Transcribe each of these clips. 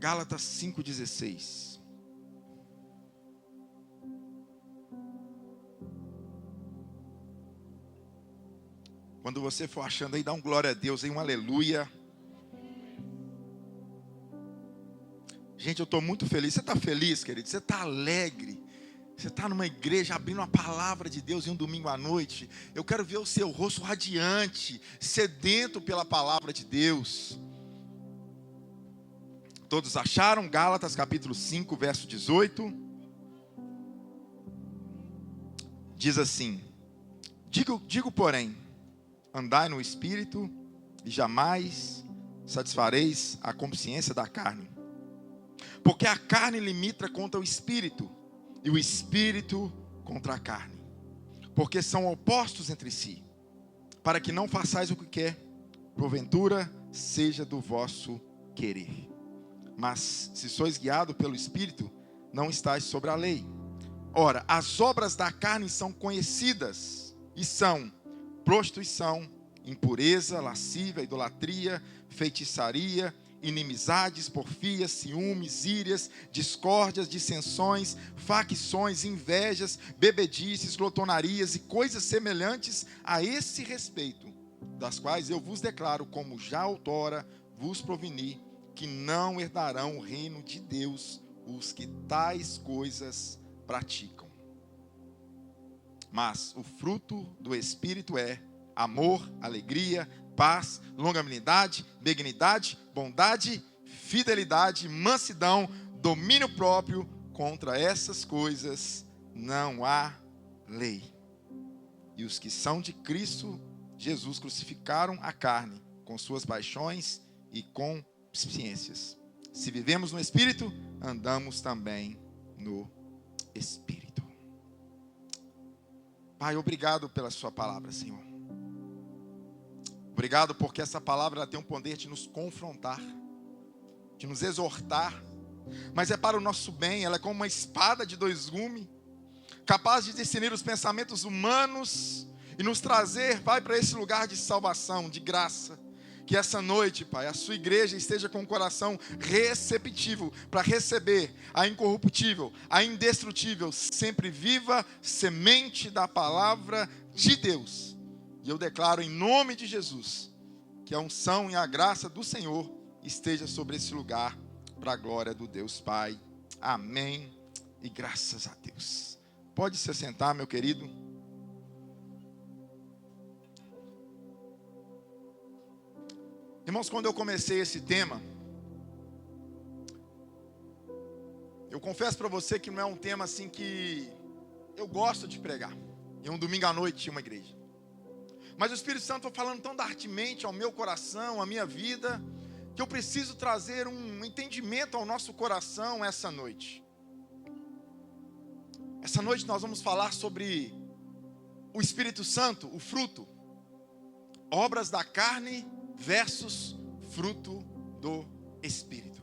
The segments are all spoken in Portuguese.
Gálatas 5,16. Quando você for achando aí, dá um glória a Deus, aí um aleluia. Gente, eu estou muito feliz. Você está feliz, querido? Você está alegre? Você está numa igreja abrindo a palavra de Deus em um domingo à noite? Eu quero ver o seu rosto radiante, sedento pela palavra de Deus. Todos acharam? Gálatas capítulo 5, verso 18. Diz assim: Digo porém, andai no Espírito, e jamais satisfareis a consciência da carne. Porque a carne limita contra o Espírito, e o Espírito contra a carne. Porque são opostos entre si, para que não façais o que quer, porventura seja do vosso querer. Mas se sois guiados pelo Espírito, não estáis sobre a lei. Ora, as obras da carne são conhecidas, e são prostituição, impureza, lascívia, idolatria, feitiçaria, inimizades, porfias, ciúmes, írias, discórdias, dissensões, facções, invejas, bebedices, glotonarias e coisas semelhantes a esse respeito, das quais eu vos declaro, como já outrora vos proveni, que não herdarão o reino de Deus os que tais coisas praticam. Mas o fruto do Espírito é amor, alegria, paz, longanimidade, benignidade, bondade, fidelidade, mansidão, domínio próprio. Contra essas coisas não há lei. E os que são de Cristo Jesus crucificaram a carne com suas paixões e concupiscências. Se vivemos no Espírito, andamos também no Espírito. Pai, obrigado pela sua palavra, Senhor. Obrigado porque essa palavra ela tem o poder de nos confrontar, de nos exortar, mas é para o nosso bem. Ela é como uma espada de dois gumes, capaz de discernir os pensamentos humanos e nos trazer, Pai, para esse lugar de salvação, de graça. Que essa noite, Pai, a sua igreja esteja com o coração receptivo para receber a incorruptível, a indestrutível, sempre viva semente da palavra de Deus. E eu declaro em nome de Jesus que a unção e a graça do Senhor esteja sobre esse lugar para a glória do Deus Pai. Amém e graças a Deus. Pode se sentar, meu querido. Irmãos, quando eu comecei esse tema, eu confesso para você que não é um tema assim que eu gosto de pregar. Em um domingo à noite tinha uma igreja. Mas o Espírito Santo foi falando tão ardentemente ao meu coração, à minha vida, que eu preciso trazer um entendimento ao nosso coração essa noite. Essa noite nós vamos falar sobre o Espírito Santo, o fruto. Obras da carne versus fruto do Espírito.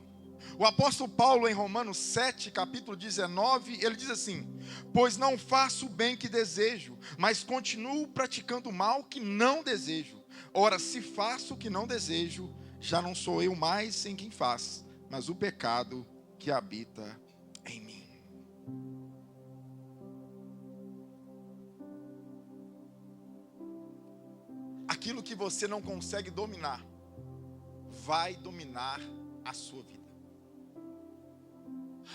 O apóstolo Paulo, em Romanos 7, capítulo 19, ele diz assim: pois não faço o bem que desejo, mas continuo praticando o mal que não desejo. Ora, se faço o que não desejo, já não sou eu mais em quem faz, mas o pecado que habita em mim. Aquilo que você não consegue dominar, vai dominar a sua vida.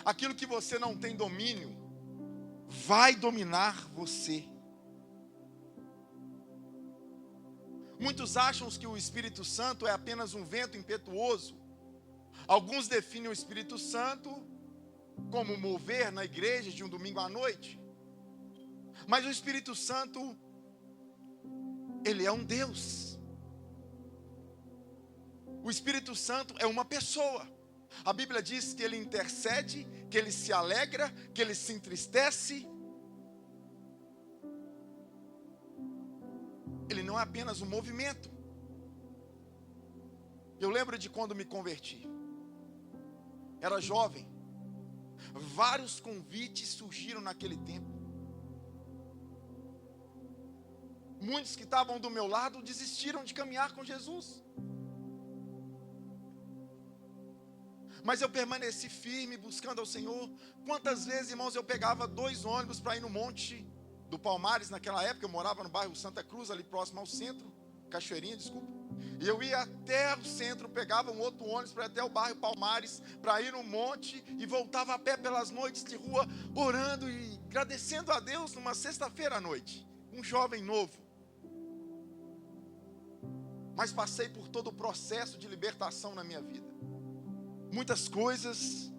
Aquilo que você não tem domínio, vai dominar você. Muitos acham que o Espírito Santo é apenas um vento impetuoso. Alguns definem o Espírito Santo como mover na igreja de um domingo à noite. Mas o Espírito Santo, ele é um Deus. O Espírito Santo é uma pessoa. A Bíblia diz que ele intercede, que ele se alegra, que ele se entristece. Ele não é apenas um movimento. Eu lembro de quando me converti. Era jovem. Vários convites surgiram naquele tempo. Muitos que estavam do meu lado desistiram de caminhar com Jesus. Mas eu permaneci firme, buscando ao Senhor. Quantas vezes, irmãos, eu pegava 2 ônibus para ir no Monte do Palmares. Naquela época eu morava no bairro Santa Cruz, ali próximo ao centro, Cachoeirinha, desculpa. E eu ia até o centro, pegava um outro ônibus para ir até o bairro Palmares, para ir no monte, e voltava a pé pelas noites de rua, orando e agradecendo a Deus numa sexta-feira à noite. Um jovem novo. Mas passei por todo o processo de libertação na minha vida. Muitas coisas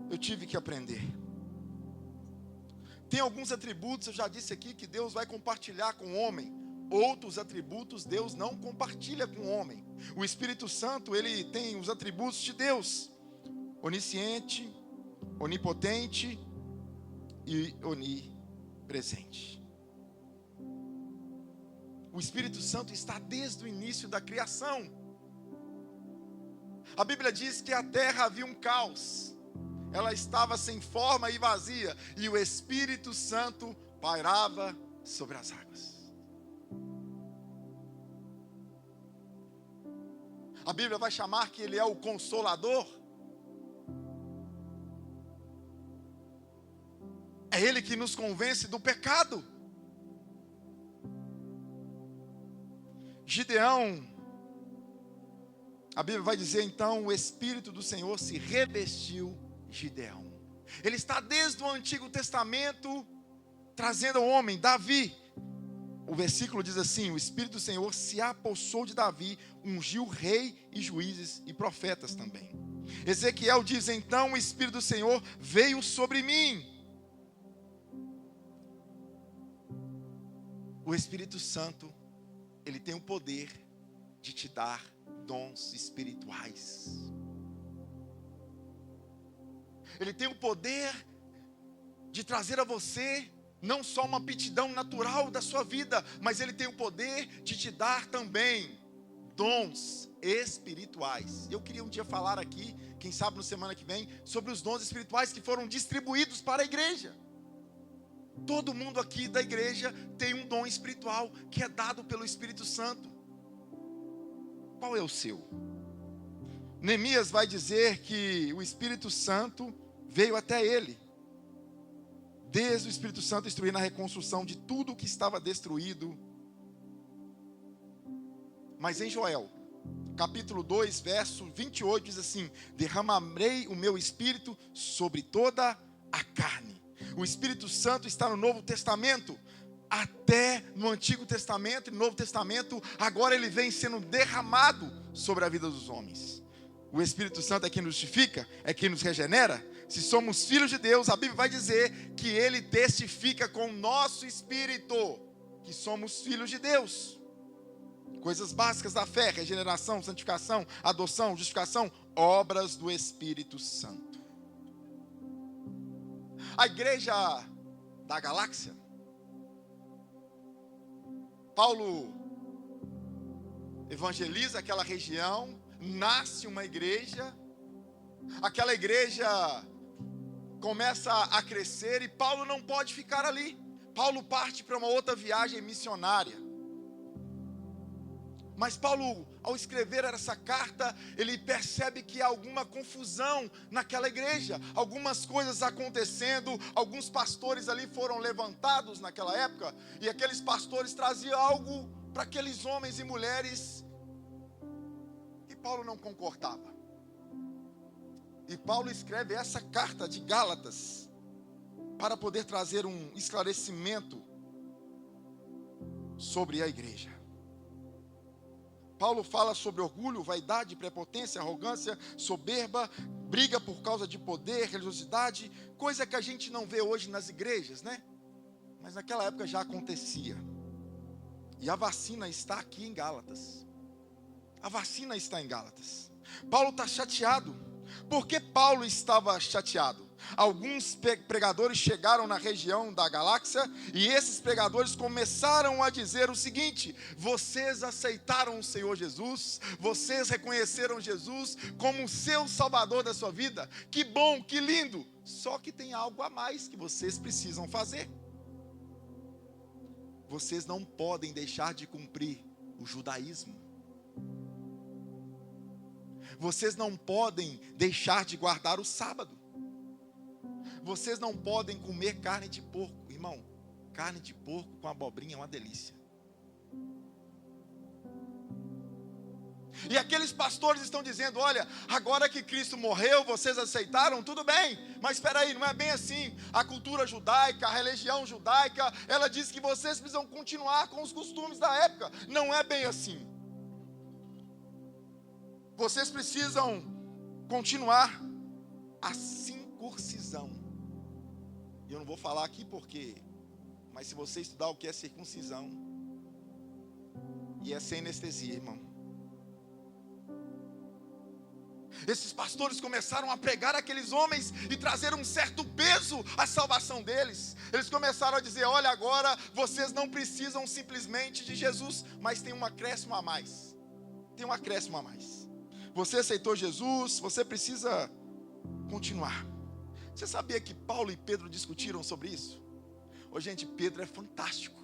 eu tive que aprender. Tem alguns atributos, eu já disse aqui, que Deus vai compartilhar com o homem. Outros atributos Deus não compartilha com o homem. O Espírito Santo, ele tem os atributos de Deus: onisciente, onipotente e onipresente. O Espírito Santo está desde o início da criação. A Bíblia diz que a terra havia um caos. Ela estava sem forma e vazia, e o Espírito Santo pairava sobre as águas. A Bíblia vai chamar que Ele é o Consolador. É Ele que nos convence do pecado. Gideão, a Bíblia vai dizer então, o Espírito do Senhor se revestiu Gideão. Ele está desde o Antigo Testamento trazendo ao homem, Davi. O versículo diz assim: o Espírito do Senhor se apossou de Davi, ungiu rei e juízes e profetas também. Ezequiel diz então: o Espírito do Senhor veio sobre mim. O Espírito Santo, ele tem o poder de te dar dons espirituais. Ele tem o poder de trazer a você não só uma aptidão natural da sua vida, mas Ele tem o poder de te dar também dons espirituais. Eu queria um dia falar aqui, quem sabe na semana que vem, sobre os dons espirituais que foram distribuídos para a igreja. Todo mundo aqui da igreja tem um dom espiritual que é dado pelo Espírito Santo. Qual é o seu? Neemias vai dizer que o Espírito Santo veio até ele. Desde o Espírito Santo instruir na reconstrução de tudo o que estava destruído. Mas em Joel, capítulo 2, verso 28, diz assim: derramarei o meu Espírito sobre toda a carne. O Espírito Santo está no Novo Testamento. Até no Antigo Testamento e no Novo Testamento, agora ele vem sendo derramado sobre a vida dos homens. O Espírito Santo é quem nos justifica, é quem nos regenera. Se somos filhos de Deus, a Bíblia vai dizer que Ele testifica com o nosso espírito que somos filhos de Deus. Coisas básicas da fé: regeneração, santificação, adoção, justificação, obras do Espírito Santo. A igreja da galáxia, Paulo evangeliza aquela região, nasce uma igreja, aquela igreja começa a crescer e Paulo não pode ficar ali. Paulo parte para uma outra viagem missionária. Mas Paulo, ao escrever essa carta, ele percebe que há alguma confusão naquela igreja, algumas coisas acontecendo, alguns pastores ali foram levantados naquela época, e aqueles pastores traziam algo para aqueles homens e mulheres que Paulo não concordava. E Paulo escreve essa carta de Gálatas para poder trazer um esclarecimento sobre a igreja. Paulo fala sobre orgulho, vaidade, prepotência, arrogância, soberba, briga por causa de poder, religiosidade, coisa que a gente não vê hoje nas igrejas, né? Mas naquela época já acontecia. E a vacina está aqui em Gálatas. A vacina está em Gálatas. Paulo está chateado. Por que Paulo estava chateado? Alguns pregadores chegaram na região da galáxia e esses pregadores começaram a dizer o seguinte: vocês aceitaram o Senhor Jesus, vocês reconheceram Jesus como seu Salvador da sua vida, que bom, que lindo, só que tem algo a mais que vocês precisam fazer. Vocês não podem deixar de cumprir o judaísmo. vocês não podem deixar de guardar o sábado. Vocês não podem comer carne de porco. Irmão, carne de porco com abobrinha é uma delícia. E aqueles pastores estão dizendo, olha, agora que Cristo morreu, vocês aceitaram, tudo bem, mas espera aí, não é bem assim. A cultura judaica, a religião judaica, ela diz que vocês precisam continuar com os costumes da época. Não é bem assim. Vocês precisam continuar a circuncisão. E eu não vou falar aqui porque, mas se você estudar o que é circuncisão, e é sem anestesia, irmão. Esses pastores começaram a pregar aqueles homens e trazer um certo peso à salvação deles. Eles começaram a dizer, olha, agora vocês não precisam simplesmente de Jesus, mas tem um acréscimo a mais. Tem um acréscimo a mais. Você aceitou Jesus, você precisa continuar. Você sabia que Paulo e Pedro discutiram sobre isso? Ô, gente, Pedro é fantástico.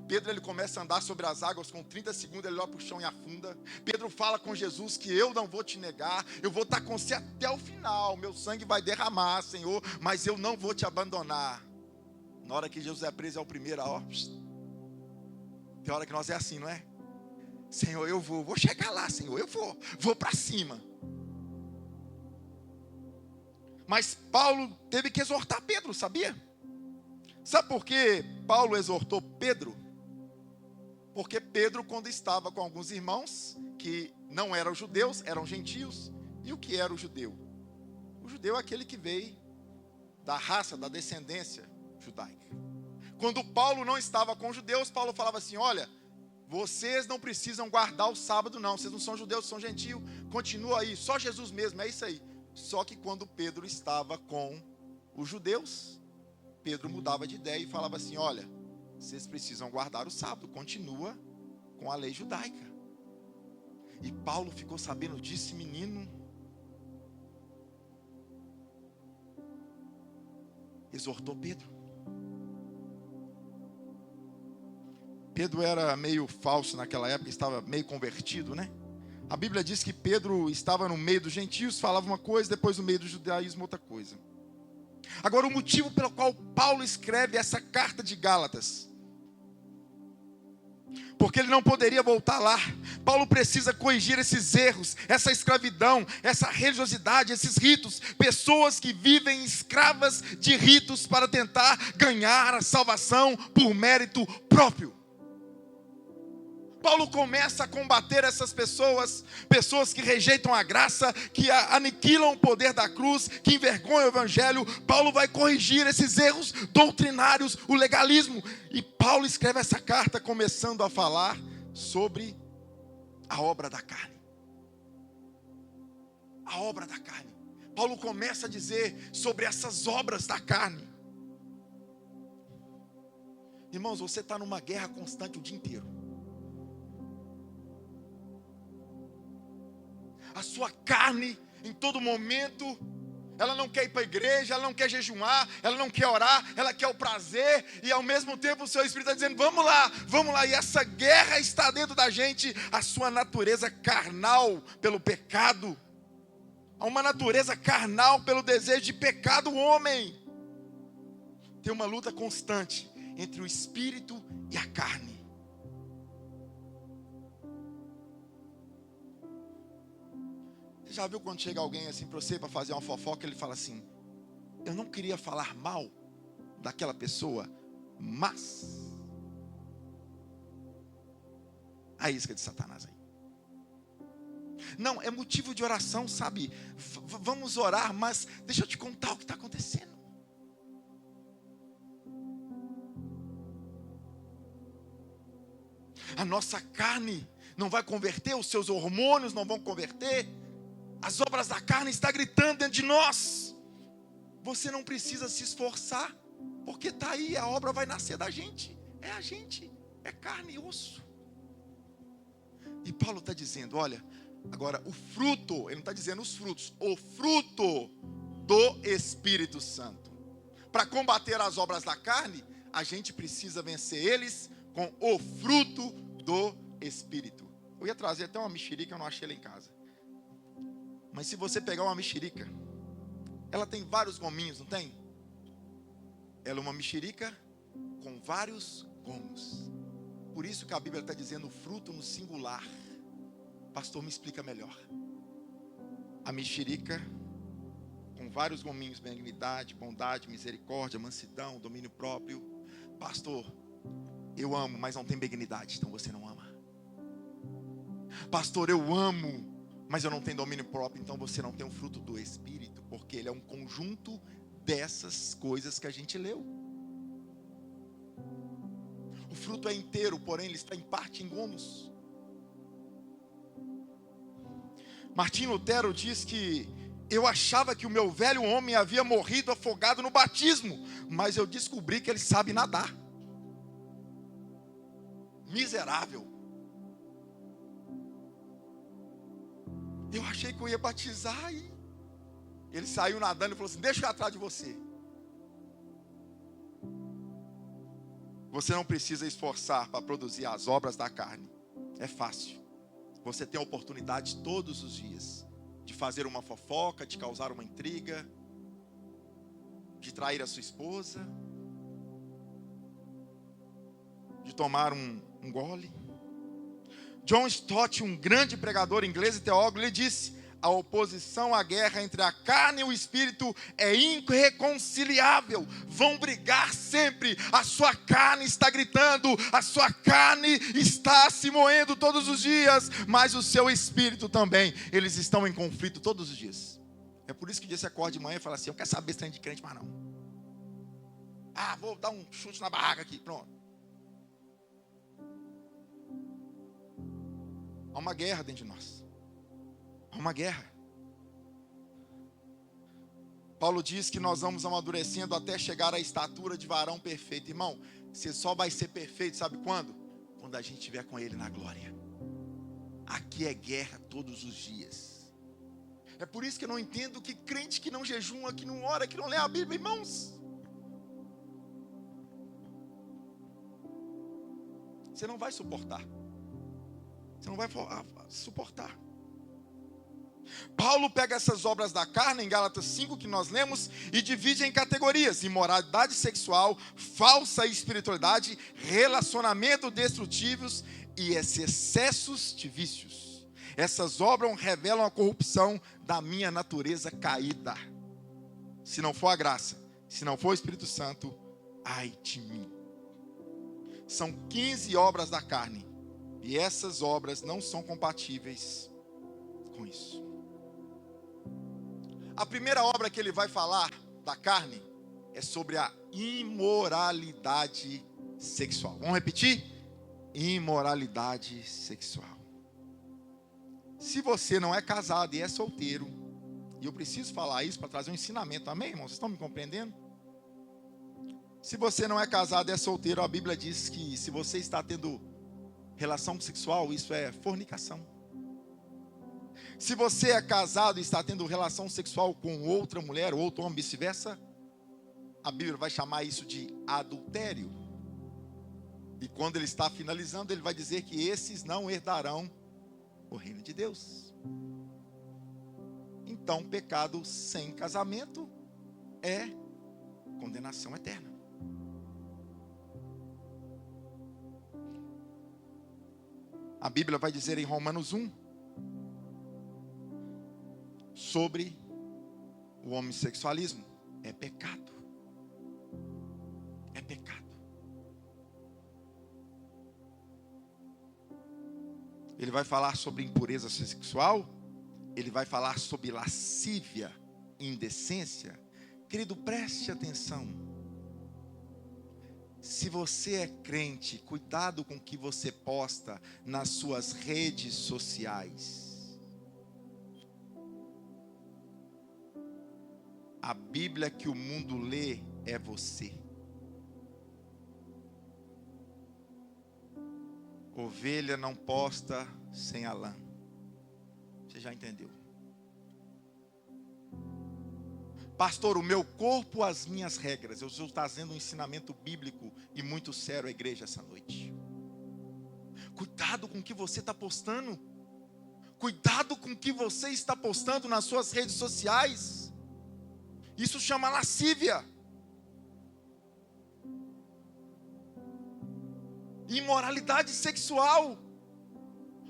Pedro, ele começa a andar sobre as águas, com 30 segundos ele olha para o chão e afunda. Pedro fala com Jesus que eu não vou te negar, eu vou estar com você até o final, meu sangue vai derramar, Senhor, mas eu não vou te abandonar. Na hora que Jesus é preso, é o primeiro, ó. Tem hora que nós é assim, não é? Senhor, eu vou chegar lá, Senhor, eu vou para cima. Mas Paulo teve que exortar Pedro, sabia? Sabe por que Paulo exortou Pedro? Porque Pedro, quando estava com alguns irmãos que não eram judeus, eram gentios. E o que era o judeu? O judeu é aquele que veio da raça, da descendência judaica. Quando Paulo não estava com os judeus, Paulo falava assim, olha, vocês não precisam guardar o sábado não, vocês não são judeus, são gentios, continua aí, só Jesus mesmo, é isso aí. Só que quando Pedro estava com os judeus, Pedro mudava de ideia e falava assim, olha, vocês precisam guardar o sábado, continua com a lei judaica. E Paulo ficou sabendo disso, menino, exortou Pedro. Pedro era meio falso naquela época, estava meio convertido, né? A Bíblia diz que Pedro estava no meio dos gentios, falava uma coisa, depois no meio do judaísmo outra coisa. Agora, o motivo pelo qual Paulo escreve essa carta de Gálatas, porque ele não poderia voltar lá. Paulo precisa corrigir esses erros, essa escravidão, essa religiosidade, esses ritos. Pessoas que vivem escravas de ritos para tentar ganhar a salvação por mérito próprio. Paulo começa a combater essas pessoas, pessoas que rejeitam a graça, que aniquilam o poder da cruz, que envergonham o evangelho. Paulo vai corrigir esses erros doutrinários, o legalismo. E Paulo escreve essa carta começando a falar sobre a obra da carne. A obra da carne. Paulo começa a dizer sobre essas obras da carne. Irmãos, você está numa guerra constante o dia inteiro. A sua carne, em todo momento, ela não quer ir para a igreja, ela não quer jejuar, ela não quer orar, ela quer o prazer, e ao mesmo tempo o seu espírito está dizendo, vamos lá, e essa guerra está dentro da gente, a sua natureza carnal pelo pecado, há uma natureza carnal pelo desejo de pecar do homem, tem uma luta constante entre o espírito e a carne. Você já viu quando chega alguém assim para você para fazer uma fofoca, ele fala assim, eu não queria falar mal daquela pessoa, mas a isca de Satanás aí. Não, é motivo de oração, sabe? Vamos orar, mas deixa eu te contar o que está acontecendo. A nossa carne não vai converter, os seus hormônios não vão converter. As obras da carne estão gritando dentro de nós. Você não precisa se esforçar, porque está aí, a obra vai nascer da gente. É a gente, é carne e osso. E Paulo está dizendo, olha, agora o fruto, ele não está dizendo os frutos, o fruto do Espírito Santo. Para combater as obras da carne, a gente precisa vencer eles com o fruto do Espírito. Eu ia trazer até uma mexerica, eu não achei ela em casa. Mas se você pegar uma mexerica, ela tem vários gominhos, não tem? Ela é uma mexerica com vários gomos. Por isso que a Bíblia está dizendo fruto no singular. Pastor, me explica melhor. A mexerica com vários gominhos: benignidade, bondade, misericórdia, mansidão, domínio próprio. Pastor, eu amo, mas não tem benignidade, então você não ama. Pastor, eu amo, mas eu não tenho domínio próprio, então você não tem o fruto do Espírito, porque ele é um conjunto dessas coisas que a gente leu. O fruto é inteiro, porém ele está em parte em gomos. Martim Lutero diz que eu achava que o meu velho homem havia morrido afogado no batismo, mas eu descobri que ele sabe nadar. Miserável. Eu achei que eu ia batizar e ele saiu nadando e falou assim: deixa eu ir atrás de você. Você não precisa esforçar para produzir as obras da carne. É fácil. Você tem a oportunidade todos os dias de fazer uma fofoca, de causar uma intriga, de trair a sua esposa, de tomar um gole. John Stott, um grande pregador inglês e teólogo, ele disse: a oposição à guerra entre a carne e o espírito é irreconciliável. Vão brigar sempre. A sua carne está gritando, a sua carne está se moendo todos os dias, mas o seu espírito também. Eles estão em conflito todos os dias. É por isso que você acorda de manhã e fala assim: eu quero saber se tem de crente, mas não. Vou dar um chute na barraca aqui, pronto. Há uma guerra dentro de nós. Há uma guerra. Paulo diz que nós vamos amadurecendo até chegar à estatura de varão perfeito. Irmão, você só vai ser perfeito, sabe quando? Quando a gente estiver com ele na glória. Aqui é guerra todos os dias. É por isso que eu não entendo que crente que não jejuma, que não ora, que não lê a Bíblia, irmãos. Você não vai suportar. Você não vai suportar. Paulo pega essas obras da carne, em Gálatas 5, que nós lemos, e divide em categorias: imoralidade sexual, falsa espiritualidade, relacionamentos destrutivos e excessos de vícios. Essas obras revelam a corrupção da minha natureza caída. Se não for a graça, se não for o Espírito Santo, ai de mim. São 15 obras da carne, e essas obras não são compatíveis com isso. A primeira obra que ele vai falar da carne é sobre a imoralidade sexual. Vamos repetir? Imoralidade sexual. Se você não é casado e é solteiro, e eu preciso falar isso para trazer um ensinamento, amém, irmãos? Vocês estão me compreendendo? Se você não é casado e é solteiro, a Bíblia diz que se você está tendo relação sexual, isso é fornicação. Se você é casado e está tendo relação sexual com outra mulher, ou outro homem, vice-versa, a Bíblia vai chamar isso de adultério. E quando ele está finalizando, ele vai dizer que esses não herdarão o reino de Deus. Então, pecado sem casamento é condenação eterna. A Bíblia vai dizer em Romanos 1 sobre o homossexualismo. É pecado. É pecado. Ele vai falar sobre impureza sexual. Ele vai falar sobre lascívia, indecência. Querido, preste atenção. Se você é crente, cuidado com o que você posta nas suas redes sociais. A Bíblia que o mundo lê é você. Ovelha não posta sem a lã. Você já entendeu? Pastor, o meu corpo, as minhas regras. Eu estou trazendo um ensinamento bíblico e muito sério à igreja essa noite. Cuidado com o que você está postando. Cuidado com o que você está postando nas suas redes sociais. Isso chama lascívia. Imoralidade sexual.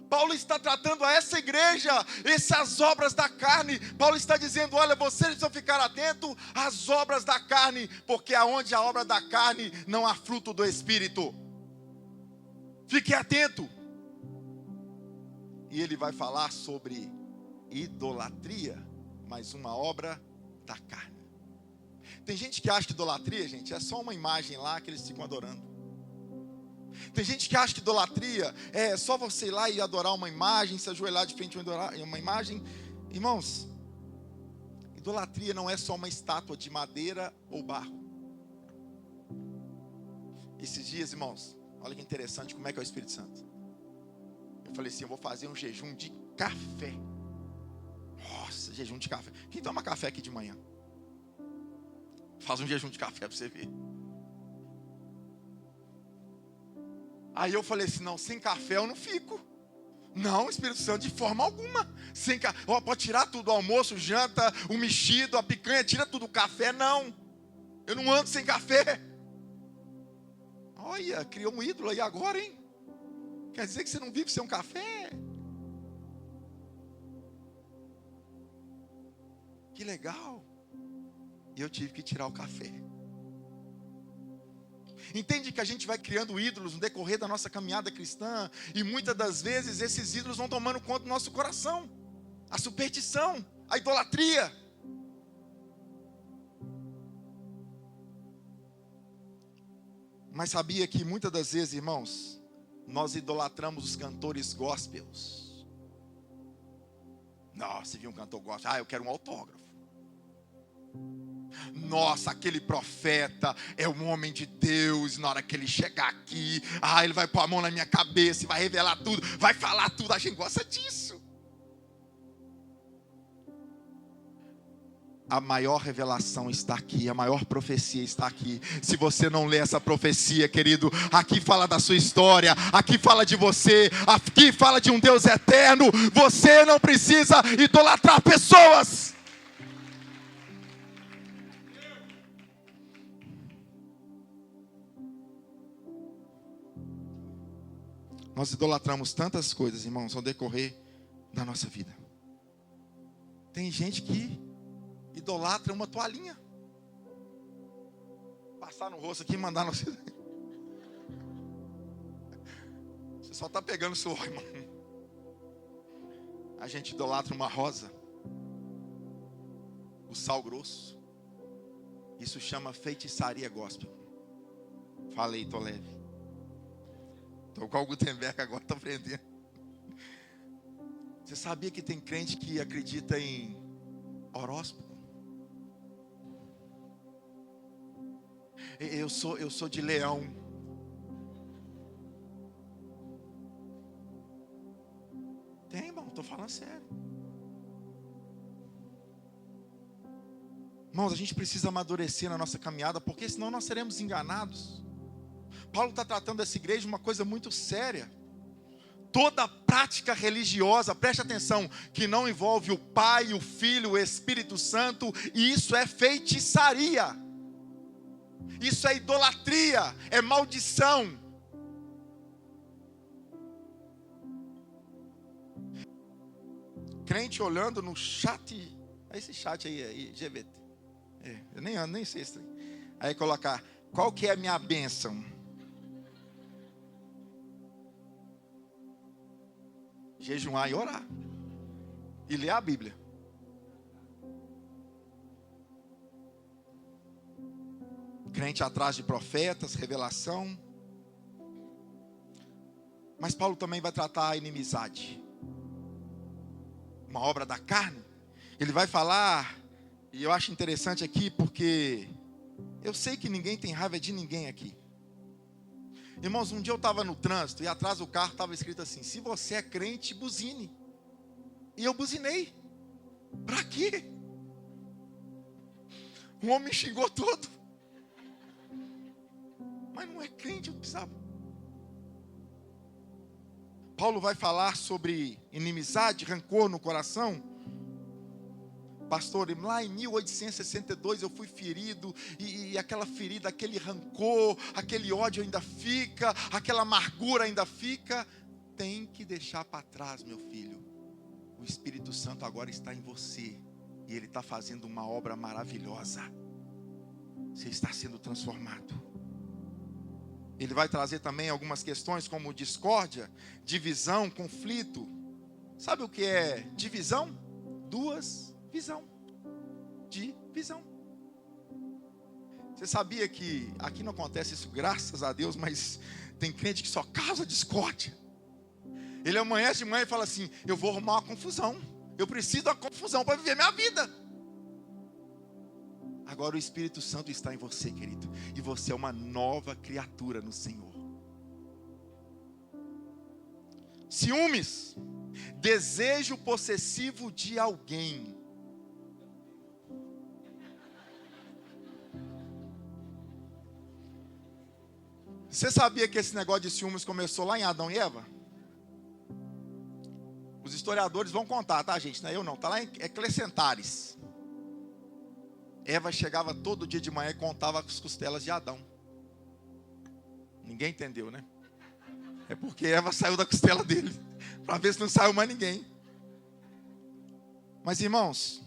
Paulo está tratando a essa igreja, essas obras da carne. Paulo está dizendo: olha, vocês precisam ficar atentos às obras da carne, porque aonde há obra da carne, não há fruto do Espírito. Fique atento. E ele vai falar sobre idolatria, mais uma obra da carne. Tem gente que acha que idolatria, gente, é só uma imagem lá que eles ficam adorando. Tem gente que acha que idolatria é só você ir lá e adorar uma imagem, se ajoelhar de frente a uma imagem. Irmãos, idolatria não é só uma estátua de madeira ou barro. Esses dias, irmãos, olha que interessante como é que é o Espírito Santo. Eu falei assim: eu vou fazer um jejum de café. Nossa, jejum de café. Quem toma café aqui de manhã? Faz um jejum de café para você ver. Aí eu falei assim: não, sem café eu não fico. Não, Espírito Santo, de forma alguma. Sem pode tirar tudo, o almoço, janta, o mexido, a picanha, tira tudo, o café não. Eu não ando sem café. Olha, criou um ídolo aí agora, hein? Quer dizer que você não vive sem um café? Que legal. E eu tive que tirar o café. Entende que a gente vai criando ídolos no decorrer da nossa caminhada cristã, e muitas das vezes esses ídolos vão tomando conta do nosso coração. A superstição, a idolatria. Mas sabia que muitas das vezes, irmãos, nós idolatramos os cantores gospels. Nossa, você viu um cantor gospel? Eu quero um autógrafo. Nossa, aquele profeta é um homem de Deus. Na hora que ele chegar aqui, ele vai pôr a mão na minha cabeça e vai revelar tudo, vai falar tudo. A gente gosta disso. A maior revelação está aqui, a maior profecia está aqui. Se você não lê essa profecia, querido, aqui fala da sua história, aqui fala de você, aqui fala de um Deus eterno. Você não precisa idolatrar pessoas. Nós idolatramos tantas coisas, irmãos, ao decorrer da nossa vida. Tem gente que idolatra uma toalhinha. Passar no rosto aqui e mandar no... Você só está pegando suor, irmão. A gente idolatra uma rosa. O sal grosso. Isso chama feitiçaria gospel. Falei, tô leve. Estou com o Gutenberg agora, estou aprendendo. Você sabia que tem crente que acredita em horóscopo? Eu sou de leão. Tem, irmão, estou falando sério. Irmãos, a gente precisa amadurecer na nossa caminhada, porque senão nós seremos enganados. Paulo está tratando essa igreja de uma coisa muito séria. Toda prática religiosa, preste atenção, que não envolve o Pai, o Filho, o Espírito Santo, e isso é feitiçaria. Isso é idolatria, é maldição. Crente olhando no chat, esse chat aí GVT. Eu nem sei isso. Aí colocar, qual que é a minha bênção? Jejuar e orar. E ler a Bíblia. Crente atrás de profetas, revelação. Mas Paulo também vai tratar a inimizade. Uma obra da carne. Ele vai falar, e eu acho interessante aqui, porque eu sei que ninguém tem raiva de ninguém aqui. Irmãos, um dia eu estava no trânsito e atrás do carro estava escrito assim: se você é crente, buzine. E eu buzinei. Para quê? O homem me xingou todo. Mas não é crente, eu precisava. Paulo vai falar sobre inimizade, rancor no coração. Pastor, lá em 1862 eu fui ferido, e aquela ferida, aquele rancor, aquele ódio ainda fica, aquela amargura ainda fica. Tem que deixar para trás, meu filho. O Espírito Santo agora está em você, e Ele está fazendo uma obra maravilhosa. Você está sendo transformado. Ele vai trazer também algumas questões como discórdia, divisão, conflito. Sabe o que é divisão? Divisão. Você sabia que aqui não acontece isso, graças a Deus, mas tem crente que só causa discórdia. Ele amanhece de manhã e fala assim: eu vou arrumar uma confusão. Eu preciso de uma confusão para viver minha vida. Agora o Espírito Santo está em você, querido, e você é uma nova criatura no Senhor. Ciúmes, desejo possessivo de alguém. Você sabia que esse negócio de ciúmes começou lá em Adão e Eva? Os historiadores vão contar, tá, gente? Não é eu não, está lá em Eclesiastes. Eva chegava todo dia de manhã e contava as costelas de Adão. Ninguém entendeu, né? É porque Eva saiu da costela dele, para ver se não saiu mais ninguém. Mas irmãos,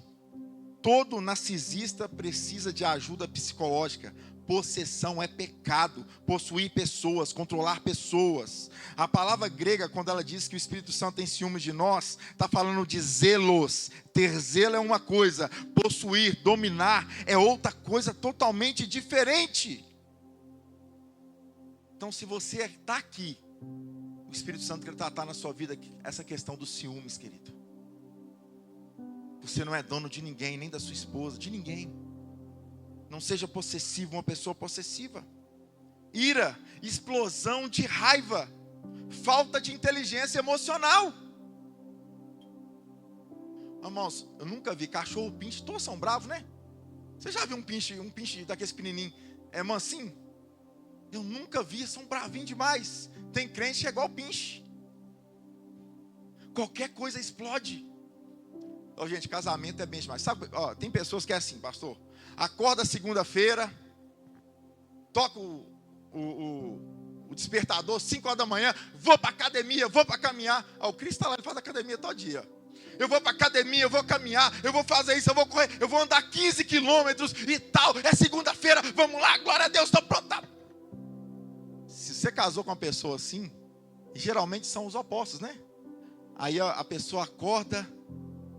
todo narcisista precisa de ajuda psicológica. Possessão é pecado, possuir pessoas, controlar pessoas. A palavra grega, quando ela diz que o Espírito Santo tem ciúmes de nós, está falando de zelos. Ter zelo é uma coisa, possuir, dominar é outra coisa totalmente diferente. Então, se você está aqui, o Espírito Santo quer tratar na sua vida essa questão dos ciúmes, querido. Você não é dono de ninguém, nem da sua esposa, de ninguém. Não seja possessivo, uma pessoa possessiva. Ira, explosão de raiva, falta de inteligência emocional. Irmãos, eu nunca vi cachorro pinche, todos são bravos, né? Você já viu um pinche daqueles pequenininhos, mansinho? Eu nunca vi, são bravinhos demais. Tem crente que é igual pinche. Qualquer coisa explode. Ó, gente, casamento é bem demais. Sabe, ó, tem pessoas que é assim, pastor. Acorda segunda-feira, toca o despertador, 5 horas da manhã, vou para academia, vou para caminhar. O Cristo está lá, ele faz academia todo dia. Eu vou para academia, eu vou caminhar, eu vou fazer isso, eu vou correr, eu vou andar 15 quilômetros e tal. É segunda-feira, vamos lá, glória a Deus, estou pronto. Se você casou com uma pessoa assim, geralmente são os opostos, né? Aí a pessoa acorda,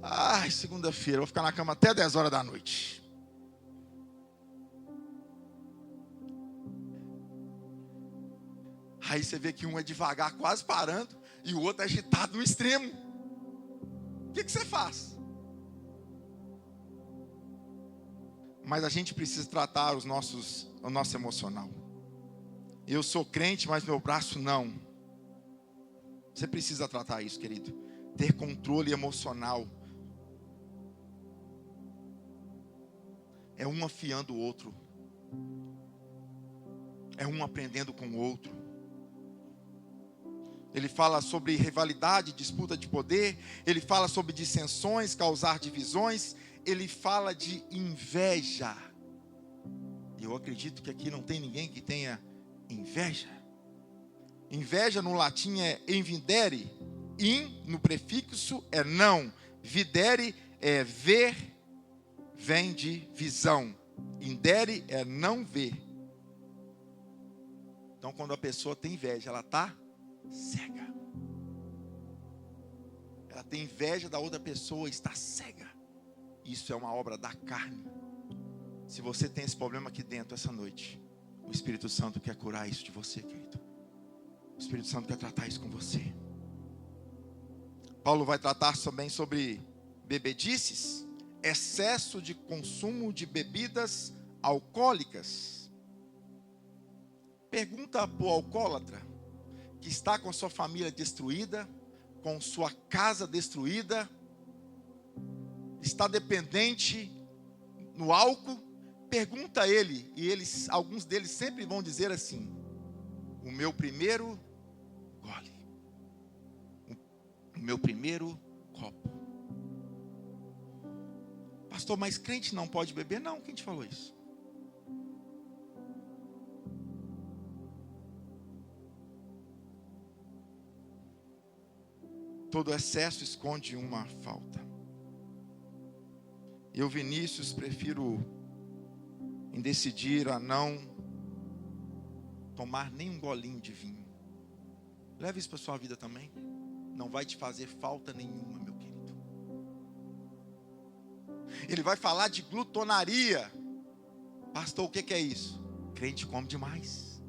ai, segunda-feira, vou ficar na cama até 10 horas da noite. Aí você vê que um é devagar, quase parando, e o outro é agitado no extremo. O que você faz? Mas a gente precisa tratar o nosso emocional. Eu sou crente, mas meu braço não. Você precisa tratar isso, querido. Ter controle emocional. É um afiando o outro. É um aprendendo com o outro. Ele fala sobre rivalidade, disputa de poder. Ele fala sobre dissensões, causar divisões. Ele fala de inveja. Eu acredito que aqui não tem ninguém que tenha inveja. Inveja no latim é invidere. In no prefixo é não. Videre é ver, vem de visão. Indere é não ver. Então quando a pessoa tem inveja, ela está cega. Ela tem inveja da outra pessoa, está cega. Isso é uma obra da carne. Se você tem esse problema aqui dentro essa noite, o Espírito Santo quer curar isso de você, querido. O Espírito Santo quer tratar isso com você. Paulo vai tratar também sobre bebedices, excesso de consumo de bebidas alcoólicas. Pergunta para o alcoólatra que está com sua família destruída, com sua casa destruída, está dependente no álcool, pergunta a ele, e alguns deles sempre vão dizer assim: o meu primeiro gole. o meu primeiro copo. Pastor, mas crente não pode beber? Não, quem te falou isso? Todo excesso esconde uma falta. Eu, Vinícius, prefiro em decidir a não tomar nem um golinho de vinho. Leve isso para a sua vida também. Não vai te fazer falta nenhuma, meu querido. Ele vai falar de glutonaria. Pastor, o que é isso? Crente come demais.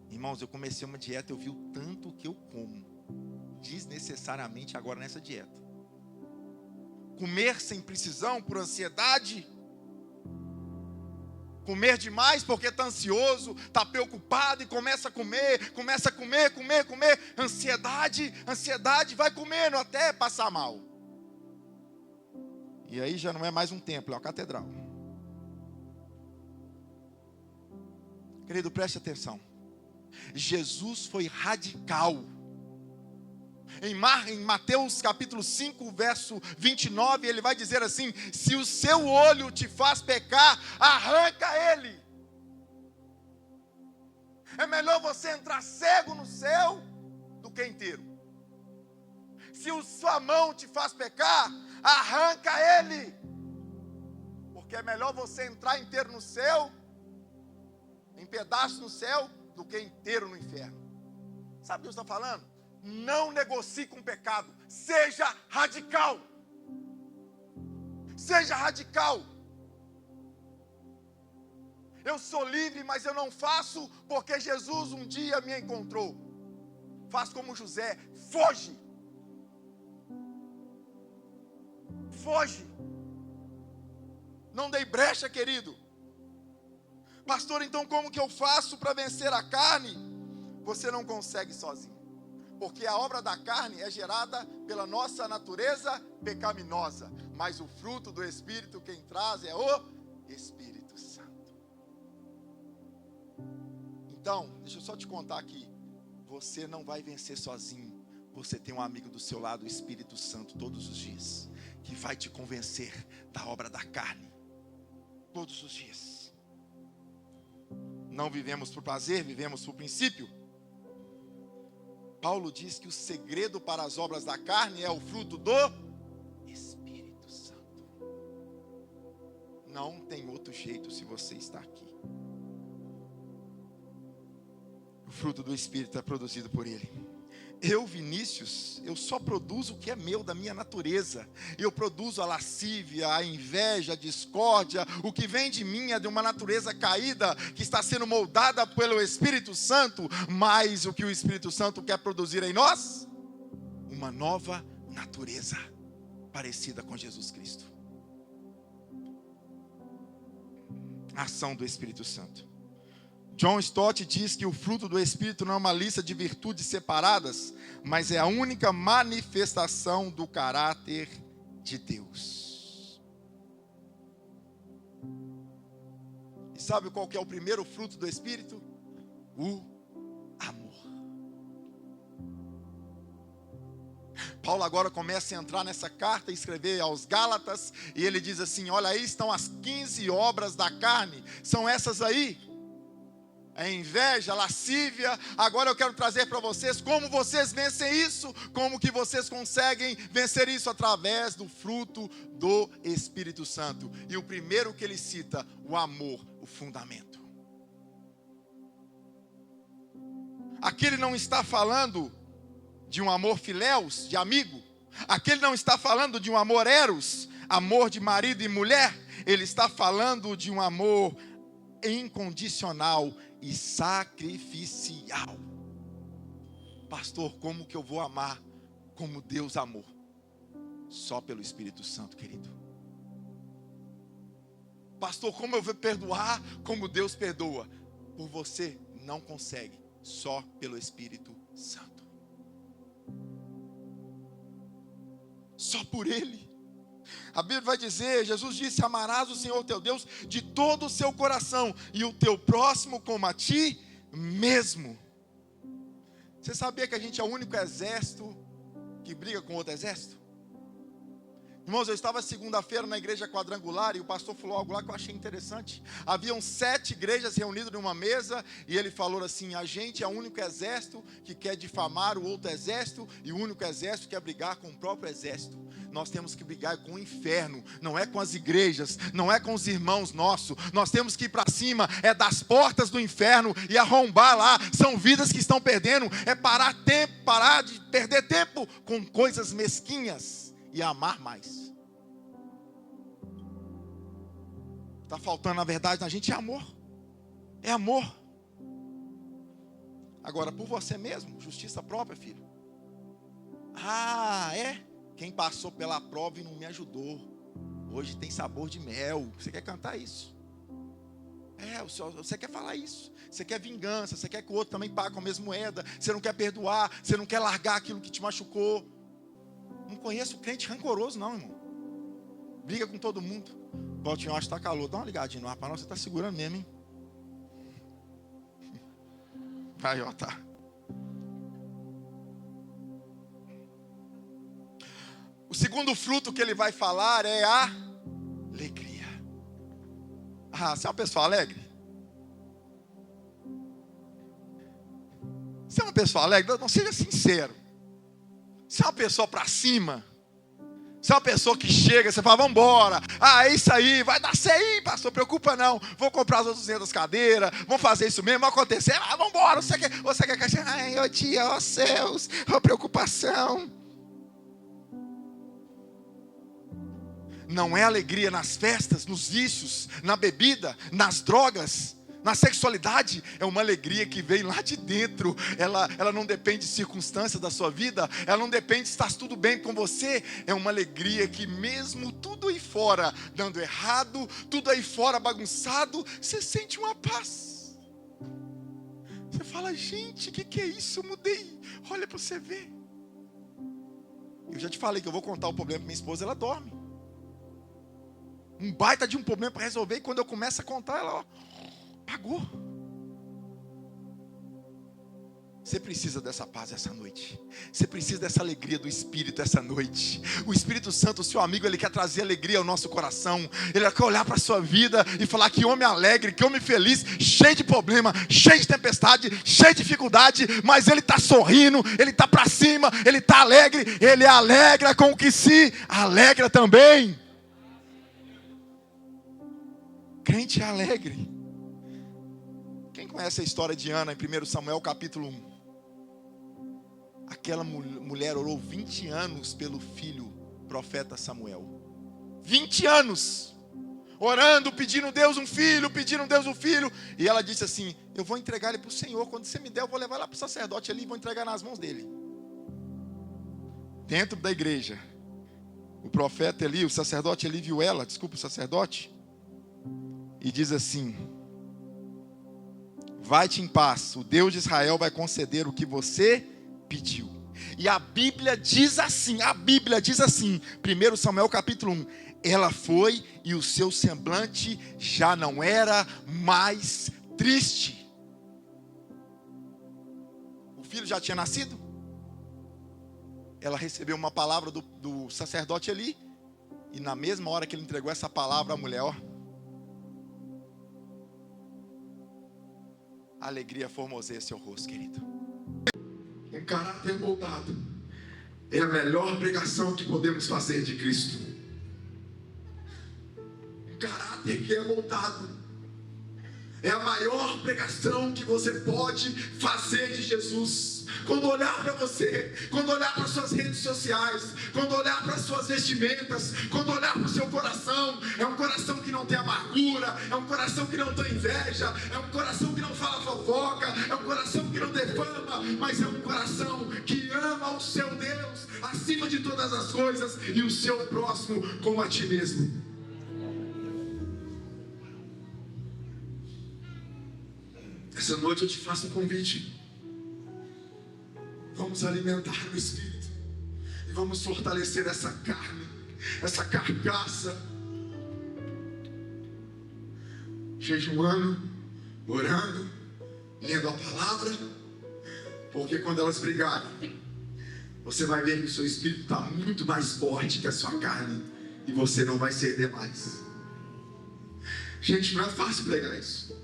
Irmãos, eu comecei uma dieta, eu vi o tanto que eu como desnecessariamente agora nessa dieta. Comer sem precisão por ansiedade. Comer demais porque está ansioso, está preocupado e começa a comer. Ansiedade, vai comendo até passar mal. E aí já não é mais um templo, é uma catedral. Querido, preste atenção. Jesus foi radical. Em Mateus capítulo 5, verso 29, ele vai dizer assim: se o seu olho te faz pecar, arranca ele. É melhor você entrar cego no céu do que inteiro. Se a sua mão te faz pecar, arranca ele. Porque é melhor você entrar inteiro no céu, em pedaços no céu, do que inteiro no inferno. Sabe o que eu estou falando? Não negocie com o pecado. Seja radical. Seja radical. Eu sou livre, mas eu não faço porque Jesus um dia me encontrou. Faz como José. Foge. Foge. Não dei brecha, querido. Pastor, então como que eu faço para vencer a carne? Você não consegue sozinho. Porque a obra da carne é gerada pela nossa natureza pecaminosa. Mas o fruto do Espírito quem traz é o Espírito Santo. Então, deixa eu só te contar aqui. Você não vai vencer sozinho. Você tem um amigo do seu lado, o Espírito Santo, todos os dias. Que vai te convencer da obra da carne. Todos os dias. Não vivemos por prazer, vivemos por princípio. Paulo diz que o segredo para as obras da carne é o fruto do Espírito Santo. Não tem outro jeito se você está aqui. O fruto do Espírito é produzido por Ele. Eu, Vinícius, eu só produzo o que é meu, da minha natureza. Eu produzo a lascívia, a inveja, a discórdia. O que vem de mim é de uma natureza caída, que está sendo moldada pelo Espírito Santo. Mas o que o Espírito Santo quer produzir em nós? Uma nova natureza, parecida com Jesus Cristo. A ação do Espírito Santo. John Stott diz que o fruto do Espírito não é uma lista de virtudes separadas, mas é a única manifestação do caráter de Deus. E sabe qual que é o primeiro fruto do Espírito? O amor. Paulo agora começa a entrar nessa carta e escrever aos Gálatas, e ele diz assim: olha, aí estão as 15 obras da carne, são essas aí. A inveja, a lascívia. Agora eu quero trazer para vocês como vocês vencem isso, como que vocês conseguem vencer isso através do fruto do Espírito Santo. E o primeiro que ele cita, o amor, o fundamento. Aqui ele não está falando de um amor filéus, de amigo. Aqui ele não está falando de um amor eros, amor de marido e mulher. Ele está falando de um amor incondicional e sacrificial. Pastor, como que eu vou amar como Deus amou? Só pelo Espírito Santo, querido. Pastor, como eu vou perdoar como Deus perdoa? Por você não consegue, só pelo Espírito Santo. Só por Ele. A Bíblia vai dizer, Jesus disse: amarás o Senhor teu Deus de todo o seu coração, e o teu próximo como a ti mesmo. Você sabia que a gente é o único exército que briga com outro exército? Irmãos, eu estava segunda-feira na igreja quadrangular e o pastor falou algo lá que eu achei interessante. Haviam 7 igrejas reunidas numa mesa e ele falou assim: a gente é o único exército que quer difamar o outro exército e o único exército que quer brigar com o próprio exército. Nós temos que brigar com o inferno, não é com as igrejas, não é com os irmãos nossos. Nós temos que ir para cima, é das portas do inferno e arrombar lá. São vidas que estão perdendo, é parar de perder tempo com coisas mesquinhas e amar mais. Está faltando, na verdade, na gente é amor. É amor. Agora, por você mesmo, justiça própria, filho. Ah, é? Quem passou pela prova e não me ajudou, hoje tem sabor de mel. Você quer cantar isso? Você quer falar isso. Você quer vingança, você quer que o outro também pague com a mesma moeda. Você não quer perdoar, você não quer largar aquilo que te machucou. Não conheço crente rancoroso não, irmão. Briga com todo mundo. Valtinho, acho que está calor. Dá uma ligadinha no ar para nós, você está segurando mesmo, hein? Aí, ó, tá. O segundo fruto que ele vai falar é a alegria. Ah, você é uma pessoa alegre? Você é uma pessoa alegre? Não, seja sincero. Você é uma pessoa para cima? Você é uma pessoa que chega, você fala, vamos embora. Ah, é isso aí, vai dar certo aí, pastor, preocupa não. Vou comprar as outras 200 cadeiras, vamos fazer isso mesmo, vai acontecer. Ah, vamos embora, você quer caixa? Ai, ó dia, ó céus, ó preocupação. Não é alegria nas festas, nos vícios, na bebida, nas drogas, na sexualidade. É uma alegria que vem lá de dentro. Ela não depende de circunstâncias da sua vida. Ela não depende se está tudo bem com você. É uma alegria que mesmo tudo aí fora dando errado, tudo aí fora bagunçado, você sente uma paz. Você fala, gente, o que é isso? Eu mudei. Olha para você ver. Eu já te falei que eu vou contar o problema para minha esposa, ela dorme. Um baita de um problema para resolver. E quando eu começo a contar, ela apagou. Você precisa dessa paz essa noite. Você precisa dessa alegria do Espírito essa noite. O Espírito Santo, o seu amigo, ele quer trazer alegria ao nosso coração. Ele quer olhar para a sua vida e falar que homem alegre, que homem feliz, cheio de problema, cheio de tempestade, cheio de dificuldade, mas ele está sorrindo, ele está para cima, ele está alegre, ele alegra com o que se alegra também. Crente é alegre. Quem conhece a história de Ana em 1 Samuel capítulo 1? Aquela mulher orou 20 anos pelo filho, profeta Samuel. 20 anos. Orando, pedindo Deus um filho, E ela disse assim, eu vou entregar ele para o Senhor. Quando você me der, eu vou levar lá para o sacerdote ali e vou entregar nas mãos dele. Dentro da igreja. O profeta Eli, o sacerdote Eli viu ela, o sacerdote. E diz assim, vai-te em paz, o Deus de Israel vai conceder o que você pediu. E a Bíblia diz assim, 1 Samuel capítulo 1, ela foi e o seu semblante já não era mais triste. O filho já tinha nascido. Ela recebeu uma palavra do sacerdote ali, e na mesma hora que ele entregou essa palavra à mulher, ó, a alegria formoseia seu rosto, querido. Um caráter moldado é a melhor pregação que podemos fazer de Cristo. Um caráter que é moldado é a maior pregação que você pode fazer de Jesus. Quando olhar para você, quando olhar para suas redes sociais, quando olhar para suas vestimentas, quando olhar para o seu coração, é um coração que não tem amargura, é um coração que não tem inveja, é um coração que não fala fofoca, é um coração que não defama, mas é um coração que ama o seu Deus acima de todas as coisas e o seu próximo como a ti mesmo. Essa noite eu te faço um convite. Vamos alimentar o Espírito e vamos fortalecer essa carne, essa carcaça, jejuando, orando, lendo a palavra, Porque quando elas brigarem, você vai ver que o seu espírito está muito mais forte que a sua carne. E você não vai ceder mais. Gente, não é fácil pregar isso.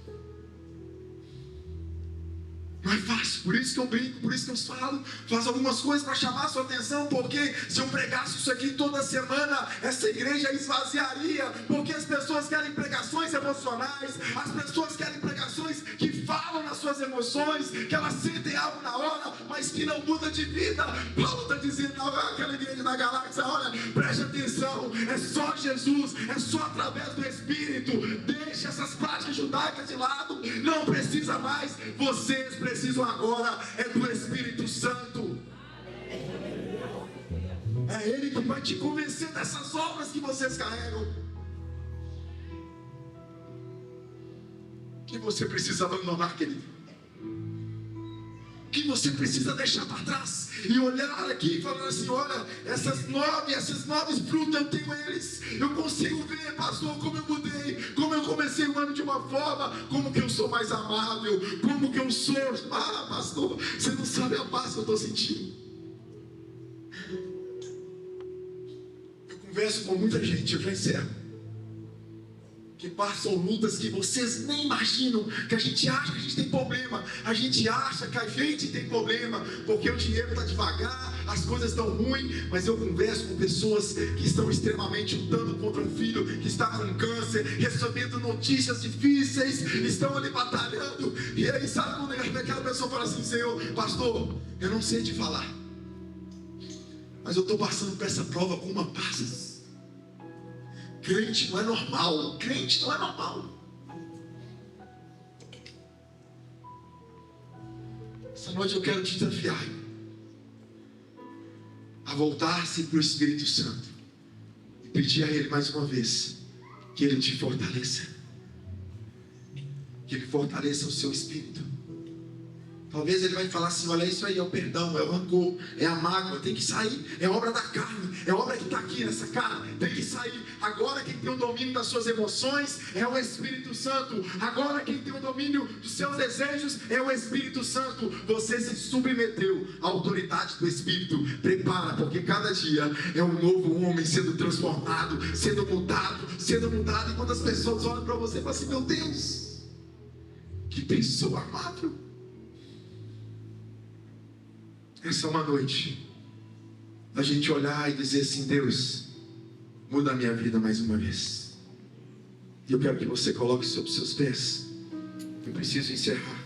Não é fácil, por isso que eu brinco, por isso que eu faço algumas coisas para chamar a sua atenção, porque se eu pregasse isso aqui toda semana, essa igreja esvaziaria, porque as pessoas querem pregações emocionais, as pessoas querem pregações que falam nas suas emoções, que elas sentem algo na hora, mas que não muda de vida. Paulo está dizendo naquela igreja da galáxia, olha, preste atenção, é só Jesus, é só através do Espírito, deixe essas práticas judaicas de lado, não precisa mais, vocês precisam agora é do Espírito Santo. É Ele que vai te convencer dessas obras que vocês carregam. Que você precisa abandonar, querido. Que você precisa deixar para trás e olhar aqui e falar assim, olha, esses nove frutos eu tenho eles. Eu consigo ver, pastor, como eu mudei, como eu comecei o ano de uma forma, como que eu sou mais amável, como que eu sou, pastor, você não sabe a paz que eu estou sentindo. Eu converso com muita gente, eu já encerro, que passam lutas que vocês nem imaginam, que a gente acha que a gente tem problema, a gente acha que a gente tem problema, porque o dinheiro está devagar, as coisas estão ruins, mas eu converso com pessoas que estão extremamente lutando contra um filho que está com câncer, recebendo notícias difíceis, estão ali batalhando, e aí sabe quando aquela pessoa fala assim, Senhor, pastor, eu não sei te falar, mas eu estou passando por essa prova com uma paz. Crente não é normal. Crente não é normal. Essa noite eu quero te desafiar a voltar-se para o Espírito Santo e pedir a Ele mais uma vez que Ele te fortaleça. Que Ele fortaleça o seu espírito. Talvez Ele vai falar assim, olha, isso aí é o perdão, é o rancor, é a mágoa, tem que sair, é obra da carne, é obra que está aqui nessa carne, tem que sair. Agora quem tem o domínio das suas emoções é o Espírito Santo. Agora quem tem o domínio dos seus desejos é o Espírito Santo. Você se submeteu à autoridade do Espírito. Prepara, porque cada dia é um novo homem sendo transformado, sendo mudado. E quando as pessoas olham para você e falam assim, meu Deus, que pessoa amável. Essa é uma noite da gente olhar e dizer assim, Deus, muda a minha vida mais uma vez. E eu quero que você coloque sobre os seus pés. Eu preciso encerrar.